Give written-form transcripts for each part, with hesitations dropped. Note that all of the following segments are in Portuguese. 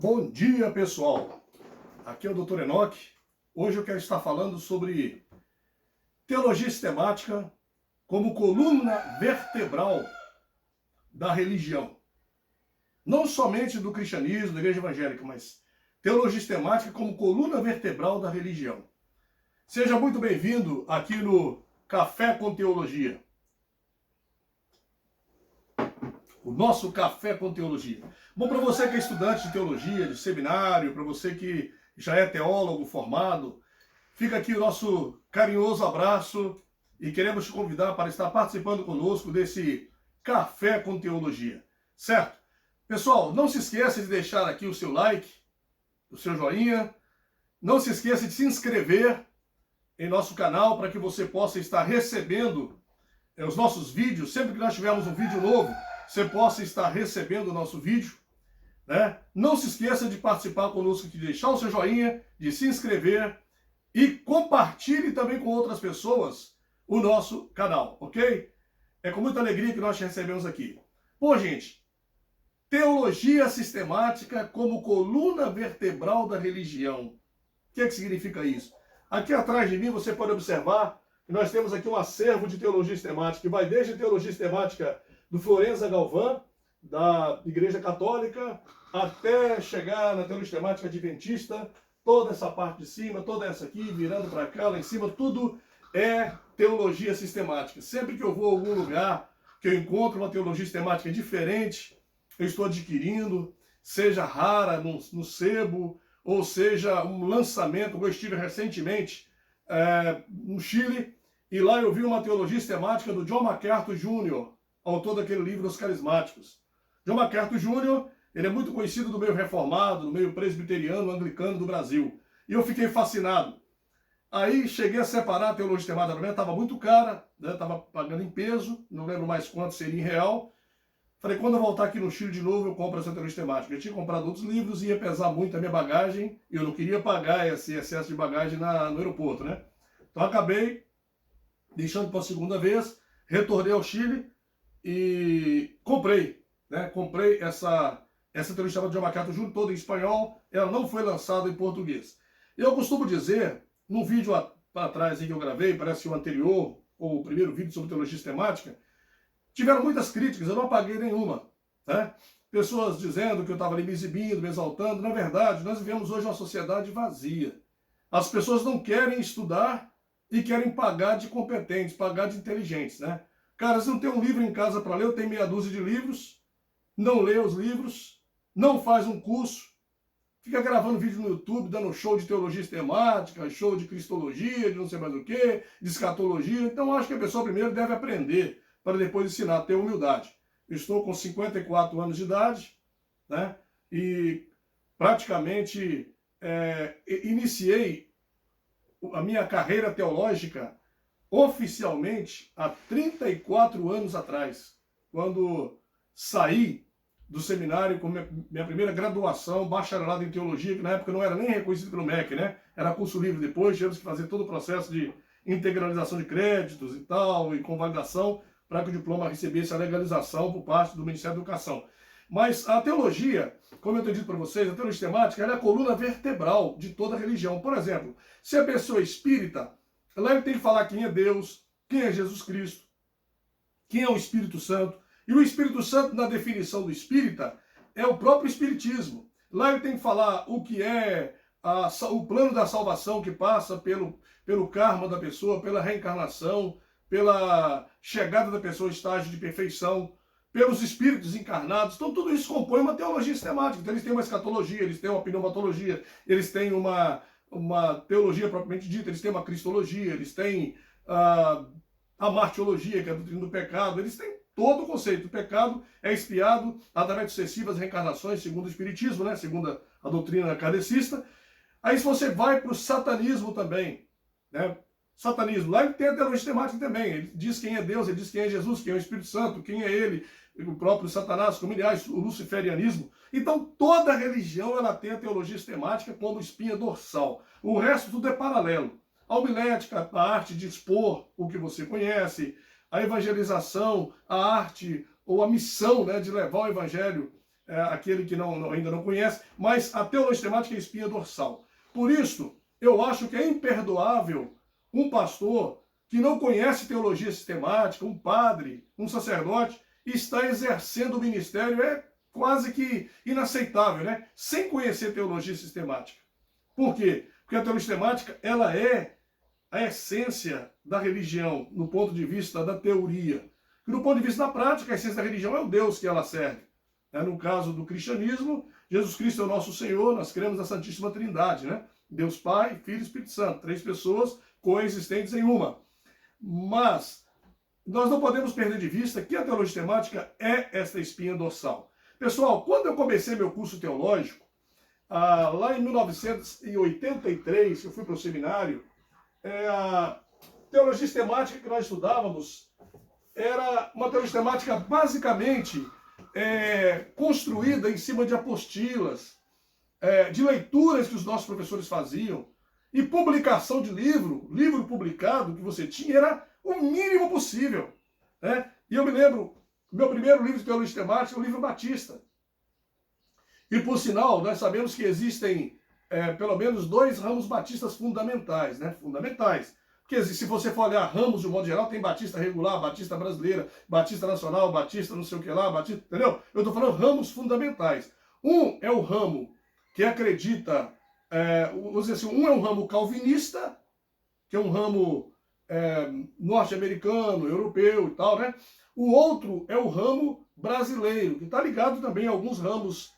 Bom dia, pessoal. Aqui é o Dr. Enoque. Hoje eu quero estar falando sobre teologia sistemática como coluna vertebral da religião. Não somente do cristianismo, da igreja evangélica, mas teologia sistemática como coluna vertebral da religião. Seja muito bem-vindo aqui no Café com Teologia. O nosso Café com Teologia. Bom, para você que é estudante de teologia, de seminário, para você que já é teólogo formado, fica aqui o nosso carinhoso abraço e queremos te convidar para estar participando conosco desse Café com Teologia, certo? Pessoal, não se esqueça de deixar aqui o seu like, o seu joinha, não se esqueça de se inscrever em nosso canal para que você possa estar recebendo os nossos vídeos, sempre que nós tivermos um vídeo novo, você possa estar recebendo o nosso vídeo, né? Não se esqueça de participar conosco, de deixar o seu joinha, de se inscrever e compartilhe também com outras pessoas o nosso canal, ok? É com muita alegria que nós te recebemos aqui. Bom, gente, teologia sistemática como coluna vertebral da religião. O que significa isso? Aqui atrás de mim você pode observar que nós temos aqui um acervo de teologia sistemática, que vai desde teologia sistemática do Florenza Galvão, da Igreja Católica, até chegar na teologia sistemática adventista, toda essa parte de cima, toda essa aqui, virando para cá, lá em cima, tudo é teologia sistemática. Sempre que eu vou a algum lugar, que eu encontro uma teologia sistemática diferente, eu estou adquirindo, seja rara no sebo, ou seja um lançamento, eu estive recentemente no Chile, e lá eu vi uma teologia sistemática do John MacArthur Jr., autor daquele livro Os Carismáticos. John MacArthur Jr., ele é muito conhecido do meio reformado, do meio presbiteriano, anglicano do Brasil. E eu fiquei fascinado. Aí cheguei a separar a teologia sistemática, também estava muito cara, estava pagando em peso, não lembro mais quanto seria em real. Falei, quando eu voltar aqui no Chile de novo, eu compro essa teologia sistemática. Eu tinha comprado outros livros, ia pesar muito a minha bagagem, e eu não queria pagar esse excesso de bagagem no aeroporto, né? Então acabei deixando para a segunda vez, retornei ao Chile, e comprei, né? Comprei essa teologia chamada de John MacArthur Jr., toda em espanhol, ela não foi lançada em português. Eu costumo dizer, num vídeo atrás que eu gravei, parece que o anterior, ou o primeiro vídeo sobre teologia sistemática, tiveram muitas críticas, eu não apaguei nenhuma, né? Pessoas dizendo que eu estava ali me exibindo, me exaltando. Na verdade, nós vivemos hoje uma sociedade vazia. As pessoas não querem estudar e querem pagar de competentes, pagar de inteligentes, né? Cara, se não tem um livro em casa para ler, eu tenho meia dúzia de livros, não lê os livros, não faz um curso, fica gravando vídeo no YouTube, dando show de teologia sistemática, show de cristologia, de não sei mais o que, de escatologia. Então, acho que a pessoa primeiro deve aprender, para depois ensinar a ter humildade. Eu estou com 54 anos de idade, né? E praticamente iniciei a minha carreira teológica oficialmente há 34 anos atrás, quando saí do seminário com minha primeira graduação, bacharelado em teologia, que na época não era nem reconhecido pelo MEC, né? Era curso livre depois, tivemos que fazer todo o processo de integralização de créditos e tal, e convalidação, para que o diploma recebesse a legalização por parte do Ministério da Educação. Mas a teologia, como eu tenho dito para vocês, a teologia sistemática ela é a coluna vertebral de toda a religião. Por exemplo, se a pessoa é espírita, lá ele tem que falar quem é Deus, quem é Jesus Cristo, quem é o Espírito Santo. E o Espírito Santo, na definição do espírita, é o próprio espiritismo. Lá ele tem que falar o que é o plano da salvação que passa pelo karma da pessoa, pela reencarnação, pela chegada da pessoa ao estágio de perfeição, pelos espíritos encarnados. Então tudo isso compõe uma teologia sistemática. Então eles têm uma escatologia, eles têm uma pneumatologia, eles têm uma teologia propriamente dita, eles têm uma cristologia, eles têm a martiologia, que é a doutrina do pecado, eles têm todo o conceito. O pecado é expiado através de sucessivas reencarnações, segundo o espiritismo, né? Segundo a doutrina kardecista. Aí se você vai para o satanismo também, né? Satanismo, lá ele tem a teologia sistemática também, ele diz quem é Deus, ele diz quem é Jesus, quem é o Espírito Santo, quem é ele, o próprio Satanás, como aliás, o luciferianismo. Então toda religião ela tem a teologia sistemática como espinha dorsal. O resto tudo é paralelo. A homilética, a arte de expor o que você conhece, a evangelização, a arte ou a missão, né, de levar o evangelho aquele que ainda não conhece, mas a teologia sistemática é a espinha dorsal. Por isso, eu acho que é imperdoável um pastor que não conhece teologia sistemática, um padre, um sacerdote, está exercendo o ministério, é quase que inaceitável, né? Sem conhecer teologia sistemática. Por quê? Porque a teologia sistemática, ela é a essência da religião, no ponto de vista da teoria. E no ponto de vista da prática, a essência da religião é o Deus que ela serve. No caso do cristianismo, Jesus Cristo é o nosso Senhor, nós cremos na Santíssima Trindade, né? Deus Pai, Filho e Espírito Santo, 3 pessoas coexistentes em uma. Mas nós não podemos perder de vista que a teologia sistemática é esta espinha dorsal. Pessoal, quando eu comecei meu curso teológico, lá em 1983, eu fui para o seminário, a teologia sistemática que nós estudávamos era uma teologia sistemática basicamente construída em cima de apostilas, de leituras que os nossos professores faziam, e publicação de livro publicado que você tinha era o mínimo possível. Né? E eu me lembro, meu primeiro livro de teologia sistemática é o livro Batista. E por sinal, nós sabemos que existem pelo menos 2 ramos batistas fundamentais, né? Fundamentais. Porque se você for olhar ramos de um modo geral, tem Batista regular, Batista brasileira, Batista nacional, Batista não sei o que lá, Batista, entendeu? Eu estou falando ramos fundamentais. Um é o ramo que acredita, vamos dizer assim, um é um ramo calvinista, que é um ramo norte-americano, europeu e tal, né? O outro é o ramo brasileiro, que está ligado também a alguns ramos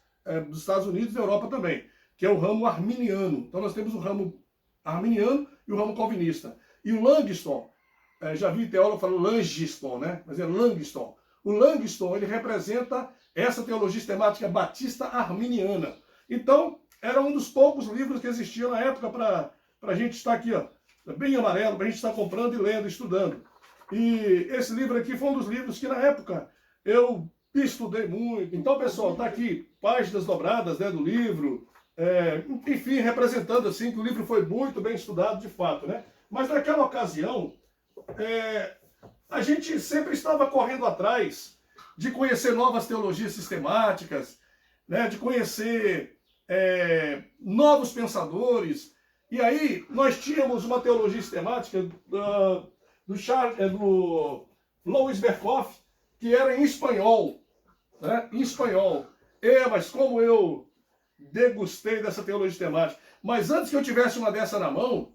dos Estados Unidos e da Europa também, que é o ramo arminiano. Então nós temos o ramo arminiano e o ramo calvinista. E o Langston, já vi teólogo falando Langston, né? Mas é Langston. O Langston, ele representa essa teologia sistemática batista arminiana. Então, era um dos poucos livros que existiam na época para a gente estar aqui, ó, bem amarelo, para a gente estar comprando e lendo, estudando. E esse livro aqui foi um dos livros que na época eu estudei muito. Então, pessoal, tá aqui páginas dobradas, né, do livro, enfim, representando assim que o livro foi muito bem estudado de fato, né? Mas naquela ocasião, a gente sempre estava correndo atrás de conhecer novas teologias sistemáticas, né, de conhecer novos pensadores. E aí nós tínhamos uma teologia sistemática do Louis Berkhoff, que era em espanhol, né? Em espanhol. Mas como eu degustei dessa teologia sistemática. Mas antes que eu tivesse uma dessa na mão,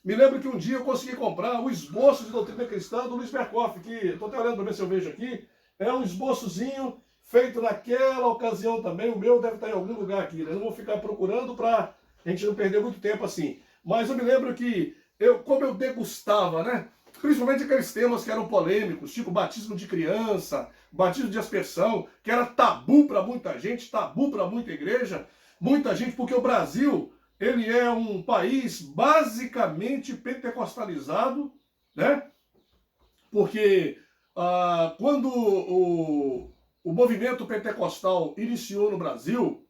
me lembro que um dia eu consegui comprar o esboço de doutrina cristã do Louis Berkhoff, que estou até olhando para ver se eu vejo aqui. É um esboçozinho feito naquela ocasião também. O meu deve estar em algum lugar aqui, né? Eu não vou ficar procurando para a gente não perder muito tempo assim. Mas eu me lembro que, como eu degustava, né? Principalmente aqueles temas que eram polêmicos, tipo batismo de criança, batismo de aspersão, que era tabu para muita gente, tabu para muita igreja, muita gente, porque o Brasil, ele é um país basicamente pentecostalizado, né? Porque quando o movimento pentecostal iniciou no Brasil,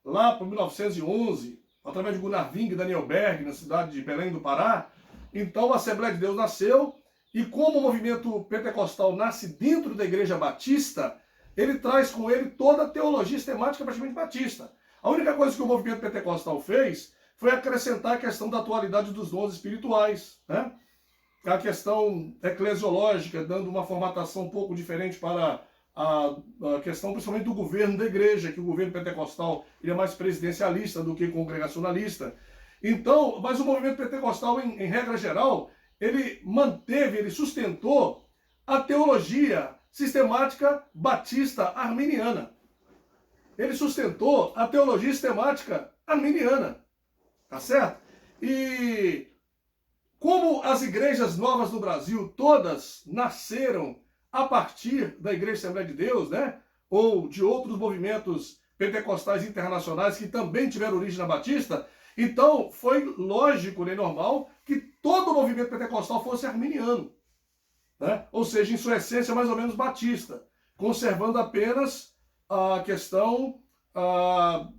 lá para 1911, através de Gunnar Wing e Daniel Berg, na cidade de Belém do Pará, então a Assembleia de Deus nasceu, e como o movimento pentecostal nasce dentro da Igreja Batista, ele traz com ele toda a teologia sistemática praticamente batista. A única coisa que o movimento pentecostal fez foi acrescentar a questão da atualidade dos dons espirituais, né? A questão eclesiológica, dando uma formatação um pouco diferente para a questão principalmente do governo da igreja, que o governo pentecostal ele é mais presidencialista do que congregacionalista. Então, mas o movimento pentecostal, em regra geral, ele manteve, ele sustentou a teologia sistemática batista arminiana. Ele sustentou a teologia sistemática arminiana. Tá certo? E como as igrejas novas do Brasil todas nasceram a partir da Igreja Assembleia de Deus, né? Ou de outros movimentos pentecostais internacionais que também tiveram origem na Batista, então foi lógico, né, normal, que todo o movimento pentecostal fosse arminiano, né? Ou seja, em sua essência mais ou menos batista, conservando apenas a questão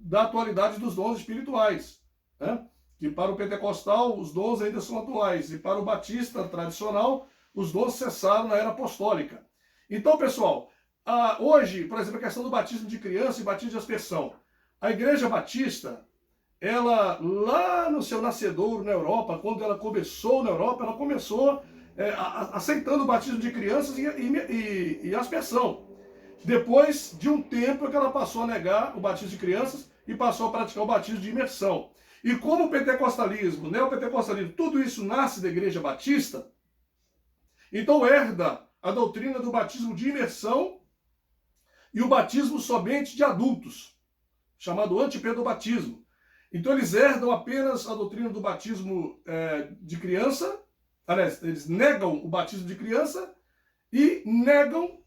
da atualidade dos dons espirituais, né? Que para o pentecostal os dons ainda são atuais, e para o batista tradicional os dons cessaram na era apostólica. Então, pessoal, Hoje, por exemplo, a questão do batismo de criança e batismo de aspersão. A Igreja Batista, ela, lá no seu nascedouro na Europa, quando ela começou na Europa, ela começou aceitando o batismo de crianças e aspersão. Depois de um tempo que ela passou a negar o batismo de crianças e passou a praticar o batismo de imersão. E como o pentecostalismo, o neopentecostalismo, tudo isso nasce da Igreja Batista, então herda a doutrina do batismo de imersão e o batismo somente de adultos, chamado antipedobatismo. Então eles herdam apenas a doutrina do batismo de criança, aliás, eles negam o batismo de criança e negam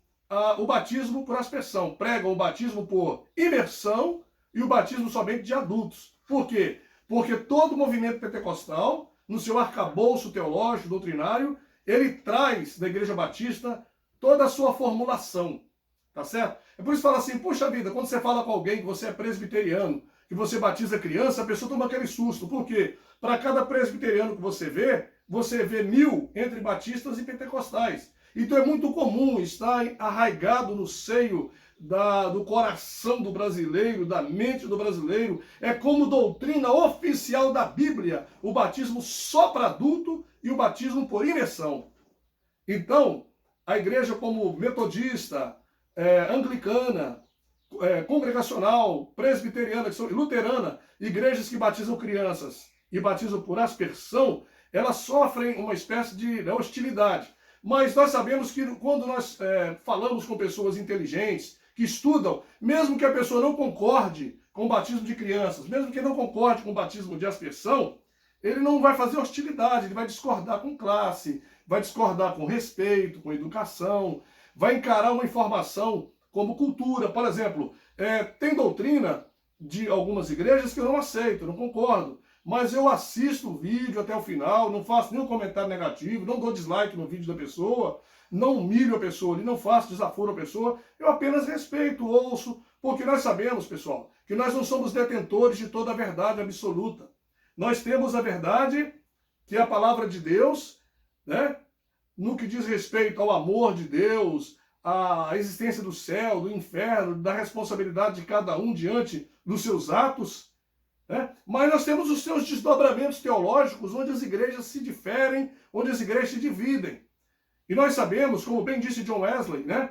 o batismo por aspersão, pregam o batismo por imersão e o batismo somente de adultos. Por quê? Porque todo movimento pentecostal, no seu arcabouço teológico, doutrinário, ele traz da Igreja Batista toda a sua formulação, tá certo? É por isso que fala assim, poxa vida, quando você fala com alguém que você é presbiteriano, que você batiza criança, a pessoa toma aquele susto. Por quê? Para cada presbiteriano que você vê 1000 entre batistas e pentecostais. Então é muito comum estar arraigado no seio do coração do brasileiro, da mente do brasileiro. É como doutrina oficial da Bíblia, o batismo só para adulto e o batismo por imersão. Então, a igreja como metodista, anglicana, congregacional, presbiteriana, luterana, igrejas que batizam crianças e batizam por aspersão, elas sofrem uma espécie de hostilidade. Mas nós sabemos que quando nós falamos com pessoas inteligentes, que estudam, mesmo que a pessoa não concorde com o batismo de crianças, mesmo que não concorde com o batismo de aspersão, ele não vai fazer hostilidade, ele vai discordar com classe, vai discordar com respeito, com educação, vai encarar uma informação como cultura. Por exemplo, tem doutrina de algumas igrejas que eu não aceito, não concordo. Mas eu assisto o vídeo até o final, não faço nenhum comentário negativo, não dou dislike no vídeo da pessoa, não humilho a pessoa ali, não faço desaforo à pessoa, eu apenas respeito, ouço, porque nós sabemos, pessoal, que nós não somos detentores de toda a verdade absoluta. Nós temos a verdade, que é a palavra de Deus, né? No que diz respeito ao amor de Deus, à existência do céu, do inferno, da responsabilidade de cada um diante dos seus atos. Mas nós temos os seus desdobramentos teológicos, onde as igrejas se diferem, onde as igrejas se dividem. E nós sabemos, como bem disse John Wesley, né,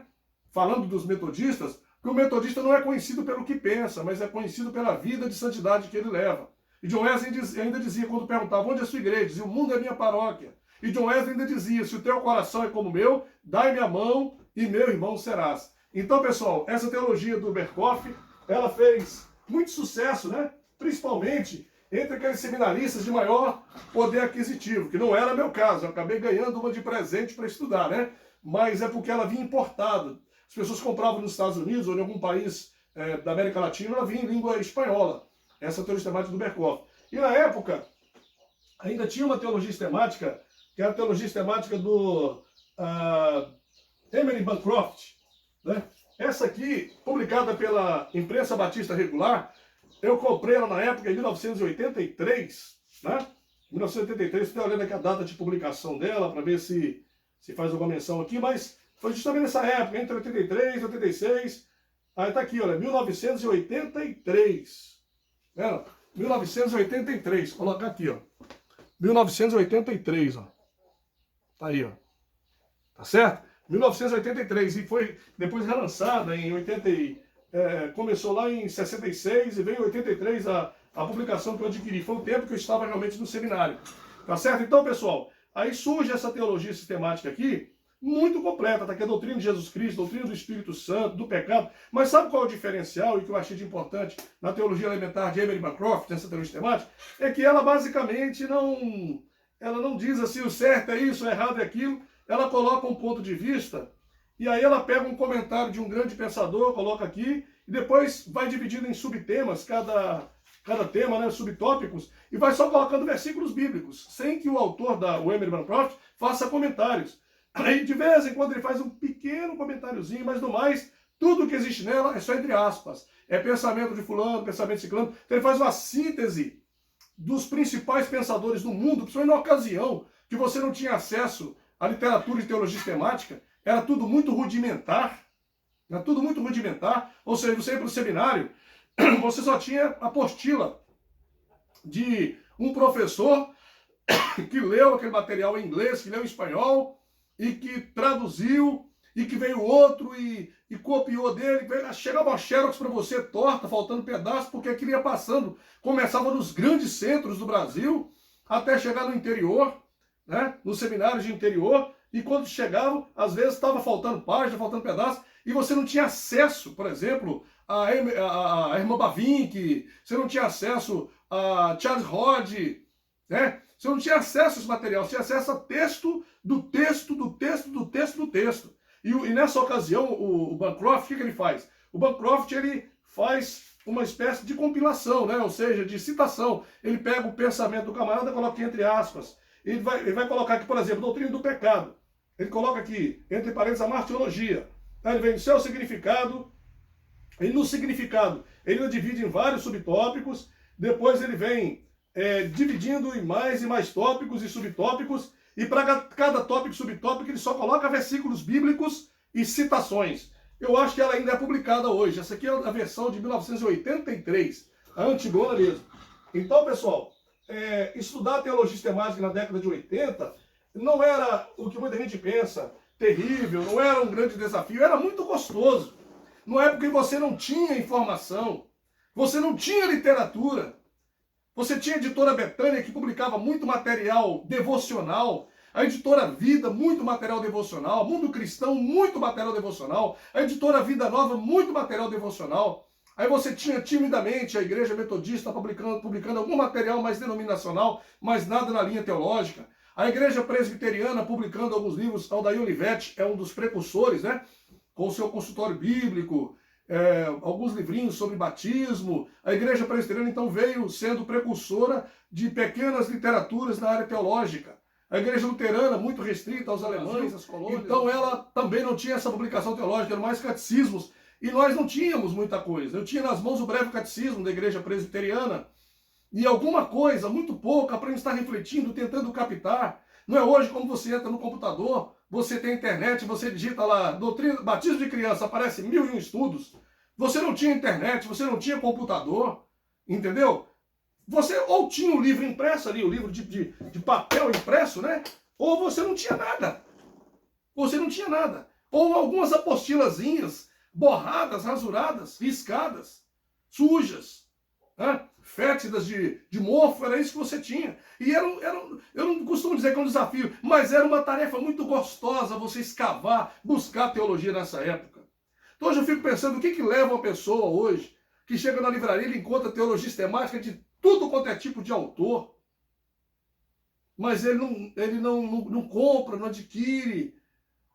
falando dos metodistas, que o metodista não é conhecido pelo que pensa, mas é conhecido pela vida de santidade que ele leva. E John Wesley ainda dizia, quando perguntava, onde é a sua igreja? Dizia, o mundo é minha paróquia. E John Wesley ainda dizia, se o teu coração é como o meu, dai-me a mão e meu irmão serás. Então, pessoal, essa teologia do Berkhof, ela fez muito sucesso, né? Principalmente entre aqueles seminaristas de maior poder aquisitivo, que não era meu caso, eu acabei ganhando uma de presente para estudar, né? Mas é porque ela vinha importada. As pessoas compravam nos Estados Unidos ou em algum país da América Latina, ela vinha em língua espanhola, essa teologia sistemática do Berkhof. E na época, ainda tinha uma teologia sistemática, que era a teologia sistemática do Emery Bancroft, né? Essa aqui, publicada pela Imprensa Batista Regular, eu comprei ela na época, em 1983, né? 1983, estou olhando aqui a data de publicação dela, para ver se faz alguma menção aqui, mas foi justamente nessa época, entre 83 e 86. Aí tá aqui, olha, 1983. 1983, vou colocar aqui, ó. 1983, ó. Tá aí, ó. Tá certo? 1983, e foi depois relançada em 80. Começou lá em 66 e veio em 83 a publicação que eu adquiri. Foi o tempo que eu estava realmente no seminário. Tá certo? Então, pessoal, aí surge essa teologia sistemática aqui, muito completa. Tá aqui a doutrina de Jesus Cristo, doutrina do Espírito Santo, do pecado. Mas sabe qual é o diferencial e que eu achei de importante na teologia elementar de Emery Bancroft, nessa teologia sistemática? É que ela basicamente não diz assim, o certo é isso, o errado é aquilo. Ela coloca um ponto de vista. E aí ela pega um comentário de um grande pensador, coloca aqui, e depois vai dividindo em subtemas, cada tema, né, subtópicos, e vai só colocando versículos bíblicos, sem que o autor o Emery Bancroft faça comentários. Aí de vez em quando ele faz um pequeno comentáriozinho, mas no mais, tudo que existe nela é só entre aspas. É pensamento de fulano, pensamento de ciclano. Então ele faz uma síntese dos principais pensadores do mundo, principalmente na ocasião que você não tinha acesso à literatura de teologia sistemática. Era tudo muito rudimentar, Era tudo muito rudimentar. Ou seja, você ia para o seminário, você só tinha apostila de um professor que leu aquele material em inglês, que leu em espanhol, e que traduziu, e que veio outro e copiou dele. Chegava uma xerox para você torta, faltando pedaço, porque aquilo ia passando. Começava nos grandes centros do Brasil, até chegar no interior, né, nos seminários de interior, e quando chegava, às vezes estava faltando página, faltando pedaço, e você não tinha acesso, por exemplo, a irmã Bavinck, você não tinha acesso a Charles Hodge, né? Você não tinha acesso a esse material, você tinha acesso a texto do texto, do texto, do texto, do texto. E nessa ocasião, o Bancroft, o que ele faz? O Bancroft, ele faz uma espécie de compilação, né? Ou seja, de citação. Ele pega o pensamento do camarada e coloca entre aspas. Ele vai colocar aqui, por exemplo, doutrina do pecado. Ele coloca aqui, entre parênteses, a martiologia. Aí ele vem no seu significado, e no significado ele o divide em vários subtópicos, depois ele vem dividindo em mais tópicos e subtópicos, e para cada tópico e subtópico ele só coloca versículos bíblicos e citações. Eu acho que ela ainda é publicada hoje. Essa aqui é a versão de 1983, a antigona mesmo. Então, pessoal, estudar teologia sistemática na década de 80 não era o que muita gente pensa, terrível, não era um grande desafio, era muito gostoso. Não é porque você não tinha informação, você não tinha literatura. Você tinha a editora Betânia, que publicava muito material devocional, a editora Vida, muito material devocional, Mundo Cristão, muito material devocional, a editora Vida Nova, muito material devocional. Aí você tinha timidamente a Igreja Metodista publicando algum material mais denominacional, mas nada na linha teológica. A Igreja Presbiteriana publicando alguns livros, Aldair Olivetti é um dos precursores, né? Com o seu consultório bíblico, alguns livrinhos sobre batismo. A Igreja Presbiteriana, então, veio sendo precursora de pequenas literaturas na área teológica. A Igreja Luterana, muito restrita aos alemães, às colônias. Então, ela também não tinha essa publicação teológica, eram mais catecismos. E nós não tínhamos muita coisa. Eu tinha nas mãos o breve catecismo da Igreja Presbiteriana. E alguma coisa, muito pouca, para estar refletindo, tentando captar. Não é hoje como você entra no computador, você tem internet, você digita lá, doutrina, batismo de criança, aparece 1001 estudos. Você não tinha internet, você não tinha computador, entendeu? Você ou tinha um livro impresso ali, o livro de papel impresso, né? Ou você não tinha nada. Você não tinha nada. Ou algumas apostilazinhas, borradas, rasuradas, riscadas, sujas, né? Fétidas de mofo, era isso que você tinha. E eu não costumo dizer que é um desafio, mas era uma tarefa muito gostosa você escavar, buscar teologia nessa época. Então hoje eu fico pensando, o que leva uma pessoa hoje, que chega na livraria e encontra teologia sistemática de tudo quanto é tipo de autor, mas ele não compra, não adquire,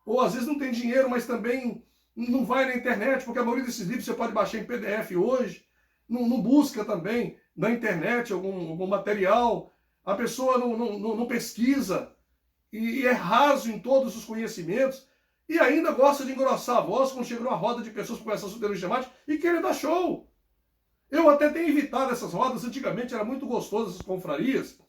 ou às vezes não tem dinheiro, mas também não vai na internet, porque a maioria desses livros você pode baixar em PDF hoje, não busca também na internet algum material, a pessoa não pesquisa, e é raso em todos os conhecimentos, e ainda gosta de engrossar a voz quando chega numa roda de pessoas que conversam sobre teologia sistemática e querem dar show. Eu até tenho evitado essas rodas, antigamente era muito gostoso essas confrarias.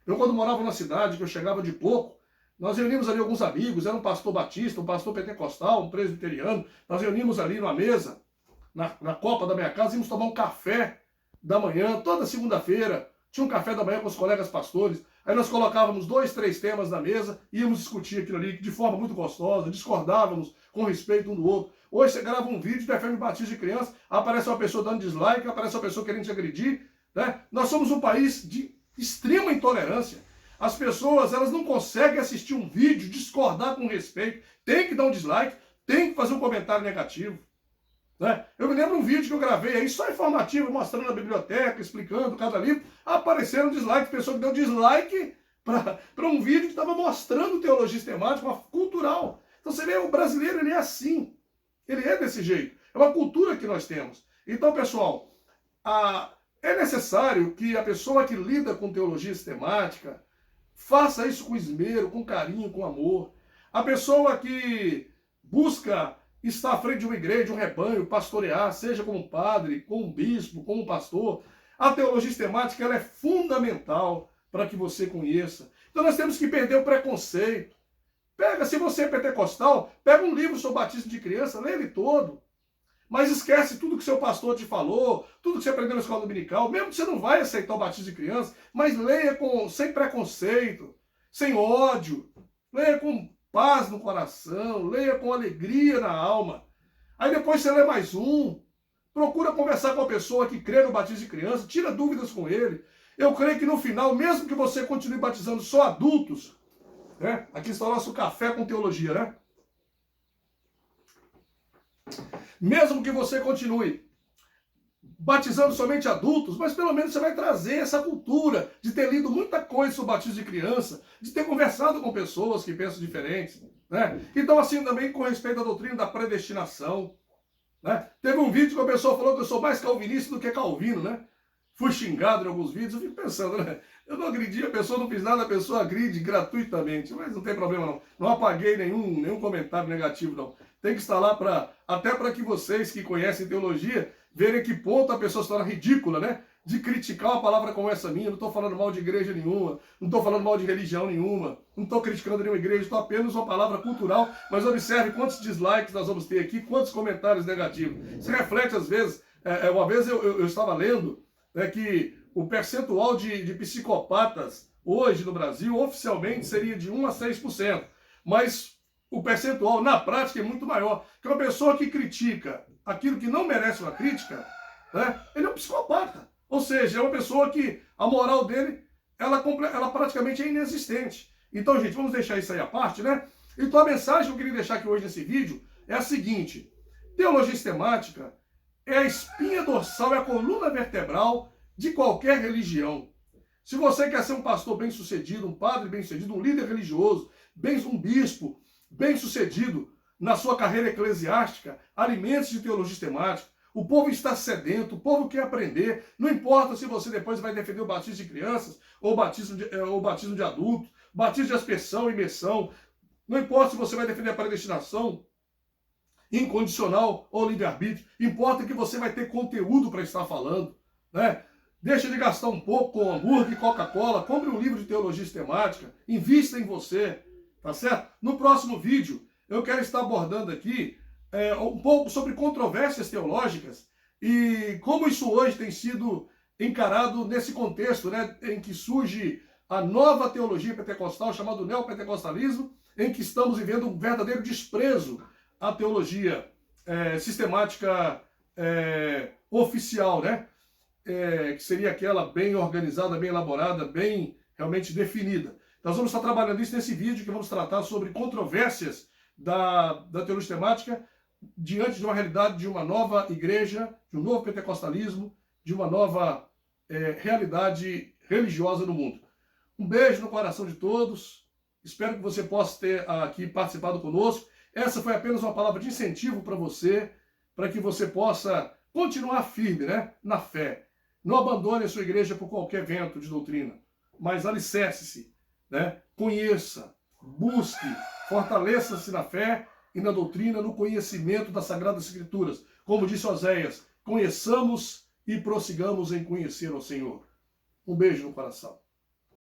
Eu quando morava na cidade, que eu chegava de pouco, nós reuníamos ali alguns amigos, era um pastor batista, um pastor pentecostal, um presbiteriano, nós reuníamos ali numa mesa, na copa da minha casa, íamos tomar um café da manhã, toda segunda-feira, tinha um café da manhã com os colegas pastores, aí nós colocávamos 2, 3 temas na mesa, íamos discutir aquilo ali de forma muito gostosa, discordávamos com respeito um do outro. Hoje você grava um vídeo, defende batismo de criança, aparece uma pessoa dando dislike, aparece uma pessoa querendo te agredir, né? Nós somos um país de extrema intolerância. As pessoas, elas não conseguem assistir um vídeo, discordar com respeito, tem que dar um dislike, tem que fazer um comentário negativo. Né? Eu me lembro um vídeo que eu gravei aí, só informativo, mostrando a biblioteca, explicando cada livro, apareceram dislike, pessoa que deu dislike para um vídeo que estava mostrando teologia sistemática, uma cultural. Então você vê, o brasileiro ele é assim, ele é desse jeito, é uma cultura que nós temos. Então, pessoal, é necessário que a pessoa que lida com teologia sistemática faça isso com esmero, com carinho, com amor. A pessoa que busca estar à frente de uma igreja, um rebanho, pastorear, seja como padre, como bispo, como pastor, a teologia sistemática ela é fundamental para que você conheça. Então nós temos que perder o preconceito. Se você é pentecostal, pega um livro sobre batismo de criança, lê ele todo. Mas esquece tudo que seu pastor te falou, tudo que você aprendeu na escola dominical, mesmo que você não vai aceitar o batismo de criança, mas leia sem preconceito, sem ódio, leia com paz no coração, leia com alegria na alma. Aí depois você lê mais um, procura conversar com a pessoa que crê no batismo de criança, tira dúvidas com ele. Eu creio que no final, mesmo que você continue batizando só adultos, né? Aqui está o nosso café com teologia, né? Mesmo que você continue batizando somente adultos, mas pelo menos você vai trazer essa cultura de ter lido muita coisa sobre o batismo de criança, de ter conversado com pessoas que pensam diferentes, né? Então assim também com respeito à doutrina da predestinação, né? Teve um vídeo que a pessoa falou que eu sou mais calvinista do que calvino, né? Fui xingado em alguns vídeos, eu fico pensando, né? Eu não agredi a pessoa, não fiz nada, a pessoa agride gratuitamente, mas não tem problema não. Não apaguei nenhum comentário negativo não. Tem que estar lá até para que vocês que conhecem teologia verem que ponto a pessoa se torna ridícula, né? De criticar uma palavra como essa minha. Não estou falando mal de igreja nenhuma, não estou falando mal de religião nenhuma, não estou criticando nenhuma igreja, estou apenas uma palavra cultural, mas observe quantos dislikes nós vamos ter aqui, quantos comentários negativos. Isso reflete às vezes, uma vez eu estava lendo, que o percentual de psicopatas hoje no Brasil oficialmente seria de 1 a 6%, mas o percentual na prática é muito maior. Que uma pessoa que critica aquilo que não merece uma crítica, né, ele é um psicopata. Ou seja, é uma pessoa que a moral dele, ela praticamente é inexistente. Então, gente, vamos deixar isso aí à parte, né? Então a mensagem que eu queria deixar aqui hoje nesse vídeo é a seguinte: teologia sistemática é a espinha dorsal, é a coluna vertebral de qualquer religião. Se você quer ser um pastor bem-sucedido, um padre bem-sucedido, um líder religioso, um bispo bem-sucedido na sua carreira eclesiástica, alimente-se de teologia sistemática. O povo está sedento, o povo quer aprender. Não importa se você depois vai defender o batismo de crianças ou o batismo de adultos, batismo de aspersão, imersão. Não importa se você vai defender a predestinação incondicional ou livre-arbítrio, importa que você vai ter conteúdo para estar falando, né? Deixa de gastar um pouco com hambúrguer e Coca-Cola, compre um livro de teologia sistemática, invista em você, tá certo? No próximo vídeo, eu quero estar abordando aqui um pouco sobre controvérsias teológicas e como isso hoje tem sido encarado nesse contexto, né, em que surge a nova teologia pentecostal, chamada neopentecostalismo, em que estamos vivendo um verdadeiro desprezo a teologia sistemática oficial, né? Que seria aquela bem organizada, bem elaborada, bem realmente definida. Nós vamos estar trabalhando isso nesse vídeo, que vamos tratar sobre controvérsias da teologia sistemática diante de uma realidade de uma nova igreja, de um novo pentecostalismo, de uma nova realidade religiosa no mundo. Um beijo no coração de todos. Espero que você possa ter aqui participado conosco. Essa foi apenas uma palavra de incentivo para você, para que você possa continuar firme, né, na fé. Não abandone a sua igreja por qualquer vento de doutrina, mas alicerce-se, né, conheça, busque, fortaleça-se na fé e na doutrina, no conhecimento das Sagradas Escrituras. Como disse Oséias, conheçamos e prossigamos em conhecer o Senhor. Um beijo no coração.